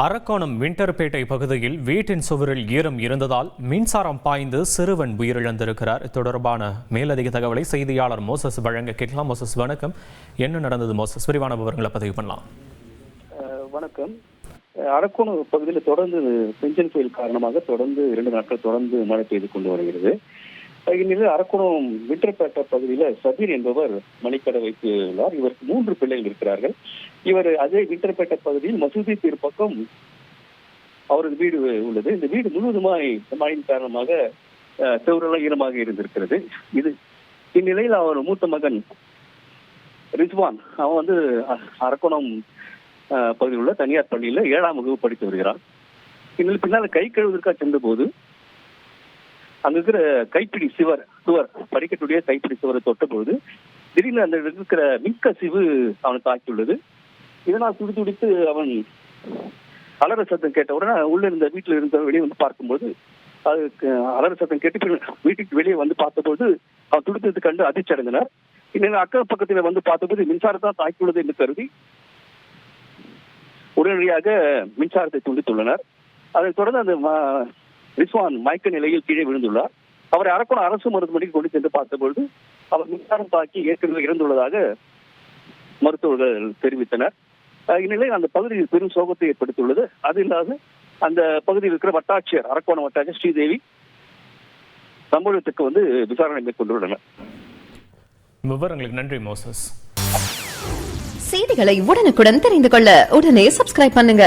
அரக்கோணம் விண்டர்பேட்டை பகுதியில் வீட்டின் சுவரில் ஈரம் இருந்ததால் மின்சாரம் பாய்ந்து சிறுவன் உயிரிழந்திருக்கிறார். தொடர்பான மேலதிக தகவலை செய்தியாளர் மோசஸ் வழங்க கேட்கலாம். மோசஸ் வணக்கம். என்ன நடந்தது மோசஸ்? விரிவான விவரங்களை பதிவு பண்ணலாம். வணக்கம். அரக்கோணம் பகுதியில் தொடர்ந்து பெஞ்சன் புயல் காரணமாக தொடர்ந்து 2 நாட்கள் தொடர்ந்து மழை பெய்து கொண்டு வருகிறது. இந்நிலையில் அரக்கோணம் விண்டர்பேட்டை பகுதியில் சபீர் என்பவர் மணிக்கடை வைத்துள்ளார். இவருக்கு 3 பிள்ளைகள் இருக்கிறார்கள். இவர் அதே விண்டர்பேட்டை பகுதியில் மசூதி பக்கம் அவரது வீடு உள்ளது. இந்த வீடு முழுவதுமாய் மழையின் காரணமாக செவரெல்லாம் ஈரமாக இருந்திருக்கிறது. இந்நிலையில் அவர் மூத்த மகன் ரிஸ்வான், அவன் அரக்கோணம் பகுதியில் உள்ள தனியார் பள்ளியில் 7ஆம் வகுப்பு படித்து வருகிறான். இந்நிலையில் பின்னால் கை கழுவதற்காக சென்ற போது அங்க இருக்கிற கைப்பிடி சுவர் படிக்கட்டுடைய கைப்பிடி சுவரை தொட்ட பொழுது திடீர்னு அந்த இருக்கிற மின்கசிவு அவனை தாக்கியுள்ளது. இதனால் துடித்து அவன் அலற சத்தம் கேட்ட உடனே உள்ள இருந்த வீட்டில் இருந்த வெளியே வந்து பார்க்கும்போது அது அலற சத்தம் கேட்டு வீட்டுக்கு வெளியே வந்து பார்த்தபோது அவன் துடித்தது கண்டு அதிர்ச்சி அடைந்தனர். இன்னும் அக்கம் பக்கத்தில் வந்து பார்த்தபோது மின்சாரத்தான் தாக்கியுள்ளது என்று கருதி உடனடியாக மின்சாரத்தை துண்டித்துள்ளனர். அதைத் தொடர்ந்து அந்த ரிஸ்வான் மயக்க நிலையில் கீழே விழுந்துள்ளார். அவரை அரக்கோணம் அரசு மருத்துவமனைக்கு கொண்டு சென்று பார்த்தபொழுது அவர் மின்சாரம் தாக்கி ஏற்கனவே இறந்துள்ளதாக மருத்துவர்கள் தெரிவித்தனர். இந்நிலையில் அந்த பகுதியில் பெரும் சோகத்தை ஏற்படுத்தியுள்ளது. அது இல்லாத அந்த பகுதியில் இருக்கிற வட்டாட்சியர், அரக்கோணம் வட்டாட்சியர் ஸ்ரீதேவி சம்பவத்துக்கு விசாரணை மேற்கொண்டுள்ளனர். விவரங்களுக்கு நன்றி மோசஸ். செய்திகளை உடனுக்குடன் தெரிந்து கொள்ள உடனே சப்ஸ்கிரைப் பண்ணுங்க.